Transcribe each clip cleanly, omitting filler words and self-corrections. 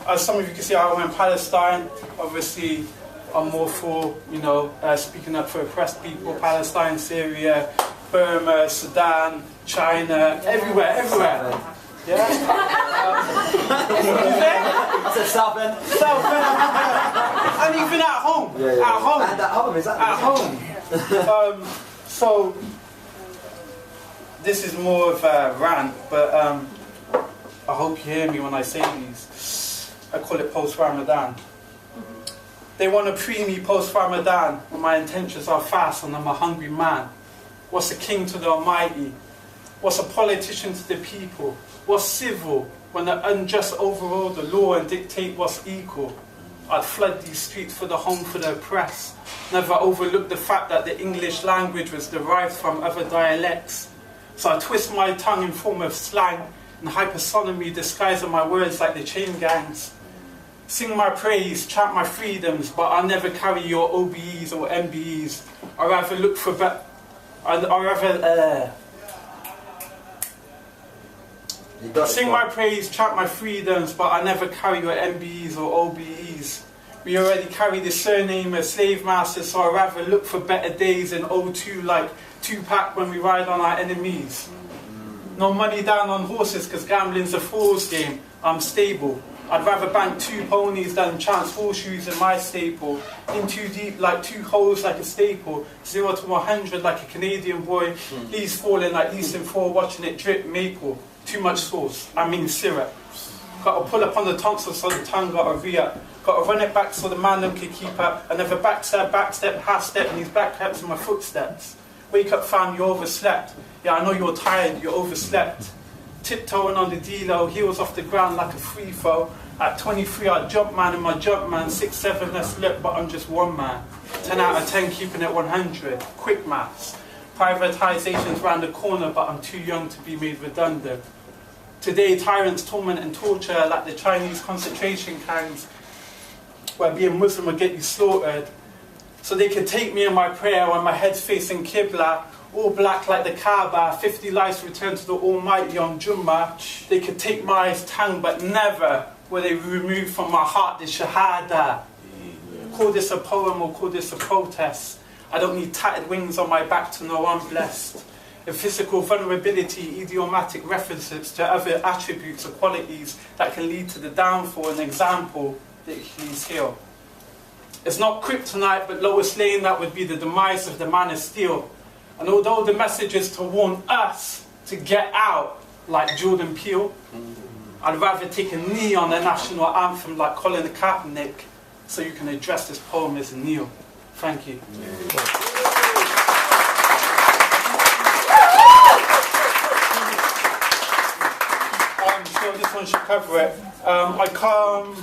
as some of you can see, I went Palestine. Obviously, I'm more for, you know, speaking up for oppressed people. Palestine, Syria, Burma, Sudan, China, everywhere. Yeah. I said South End. South End. And even at home. Yeah. At home. And at home, exactly. At home. So, this is more of a rant, but I hope you hear me when I say these. I call it post-Ramadan. They want to pre me post-Ramadan when my intentions are fast and I'm a hungry man. What's a king to the Almighty? What's a politician to the people? What's civil when the unjust overrule the law and dictate what's equal? I'd flood these streets for the home for the oppressed. Never overlook the fact that the English language was derived from other dialects. So I twist my tongue in form of slang and hypersonally disguising my words like the chain gangs. Sing my praise, chant my freedoms, but I'll never carry your OBEs or MBEs. I'd rather look for Sing my praise, chant my freedoms, but I never carry your MBEs or OBEs. We already carry the surname of slave masters, so I'd rather look for better days in O2 like Tupac when we ride on our enemies. No money down on horses because gambling's a fool's game. I'm stable. I'd rather bank 2 ponies than chance horseshoes in my staple. In too deep like 2 holes like a staple. 0 to 100 like a Canadian boy. He's falling like Eastern 4 watching it drip maple. Too much sauce, I mean syrup. Gotta pull up on the tonsils so the tongue gotta re-up. Gotta run it back so the man them can keep up. I never backstep, half-step, and these backsteps in my footsteps. Wake up fam, you overslept. Yeah, I know you're tired, you overslept. Tiptoeing on the D-Lo, heels off the ground like a free throw. At 23 I jump man in my jump man. 6'7" I slept but I'm just one man. 10 out of 10 keeping it 100. Quick maths. Privatization's round the corner but I'm too young to be made redundant. Today tyrants torment and torture like the Chinese concentration camps where being Muslim will get you slaughtered. So they could take me in my prayer when my head's facing Qibla, all black like the Kaaba, 50 lives return to the Almighty on Jummah. They could take my tongue but never will they remove from my heart the Shahada. Call this a poem or call this a protest. I don't need tattered wings on my back to know I'm blessed. A physical vulnerability, idiomatic references to other attributes or qualities that can lead to the downfall. An example, the Achilles heel. It's not kryptonite, but Lois Lane, that would be the demise of the man of steel. And although the message is to warn us to get out, like Jordan Peele, I'd rather take a knee on the national anthem like Colin Kaepernick, so you can address this poem as a kneel. Thank you. So this one should cover it. I come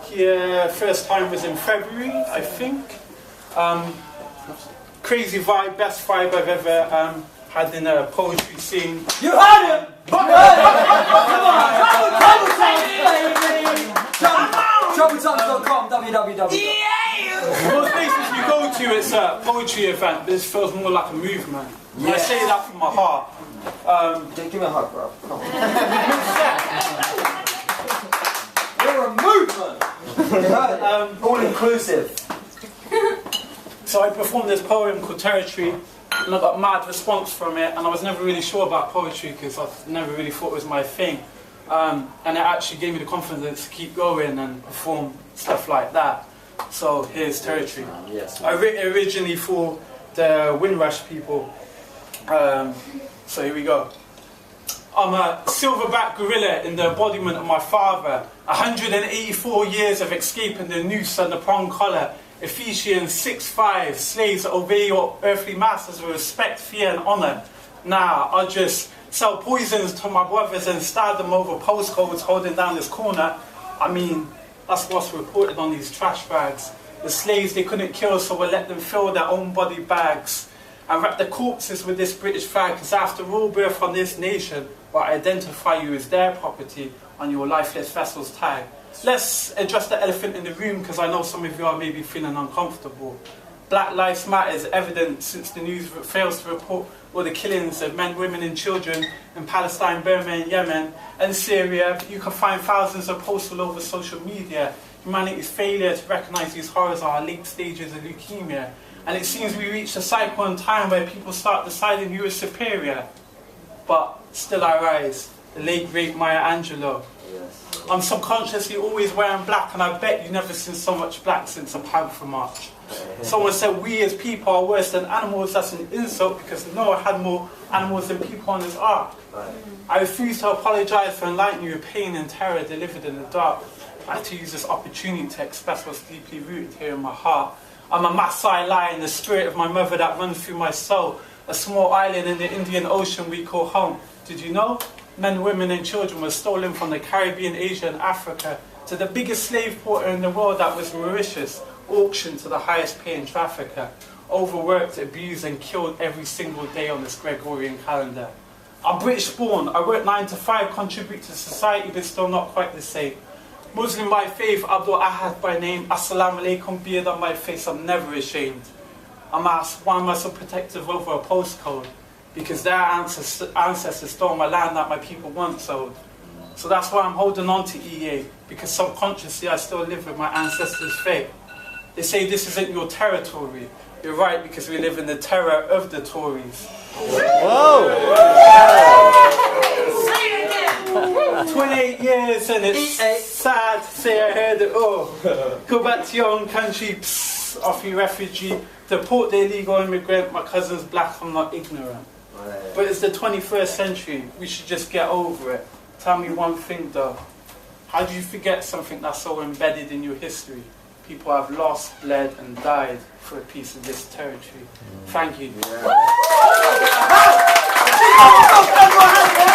here, first time was in February, I think. Crazy vibe, best vibe I've ever had in a poetry scene. You heard it! Come on! Troubletimes.com, www. Most places you go to, it's a poetry event. This feels more like a movement. Yeah. I say that from my heart. Give me a hug, bro. Come on. We're a movement! All inclusive. So I performed this poem called Territory, and I got mad response from it, and I was never really sure about poetry because I never really thought it was my thing. And it actually gave me the confidence to keep going and perform stuff like that. So here's Territory. Yes. I wrote it originally for the Windrush people. So here we go. I'm a silverback gorilla in the embodiment of my father. 184 years of escaping the noose and the prong collar. Ephesians 6:5, slaves obey your earthly masters with respect, fear and honour. Nah, I'll just sell poisons to my brothers and stab them over postcodes holding down this corner. I mean, that's what's reported on these trash bags. The slaves they couldn't kill, so we'll let them fill their own body bags. And wrap the corpses with this British flag, because after all birth on this nation, will identify you as their property on your lifeless vessel's tag. Let's address the elephant in the room, because I know some of you are maybe feeling uncomfortable. Black Lives Matter is evident since the news fails to report all the killings of men, women and children in Palestine, Burma and Yemen and Syria. You can find thousands of posts all over social media. Humanity's failure to recognise these horrors are late stages of leukemia. And it seems we reach a cycle in time where people start deciding who is superior. But still I rise, the late great Maya Angelou. Yes. I'm subconsciously always wearing black, and I bet you've never seen so much black since a Panther March. Someone said we as people are worse than animals. That's an insult, because Noah had more animals than people on his ark. I refuse to apologise for enlightening you with pain and terror delivered in the dark. I like to use this opportunity to express what's deeply rooted here in my heart. I'm a Maasai lion, the spirit of my mother that runs through my soul. A small island in the Indian Ocean we call home. Did you know? Men, women and children were stolen from the Caribbean, Asia and Africa to the biggest slave porter in the world, that was Mauritius, auctioned to the highest paying trafficker, overworked, abused and killed every single day on this Gregorian calendar. I'm British born, I work 9 to 5, contribute to society but still not quite the same. Muslim by faith, Abdul by name, Assalamu alaikum, beard on my face, I'm never ashamed. I'm asked, why am I so protective over a postcode? Because their ancestors stole my land that my people once sold. So that's why I'm holding on to EA, because subconsciously I still live with my ancestors' faith. They say this isn't your territory. You're right, because we live in the terror of the Tories. Whoa! 28 years and it's sad to say I heard it all. Go back to your own country, psst, off you refugee. Deport the illegal immigrant, my cousin's black, I'm not ignorant. But it's the 21st century, we should just get over it. Tell me one thing though, how do you forget something that's so embedded in your history? People have lost, bled and died for a piece of this territory. Thank you. Yeah.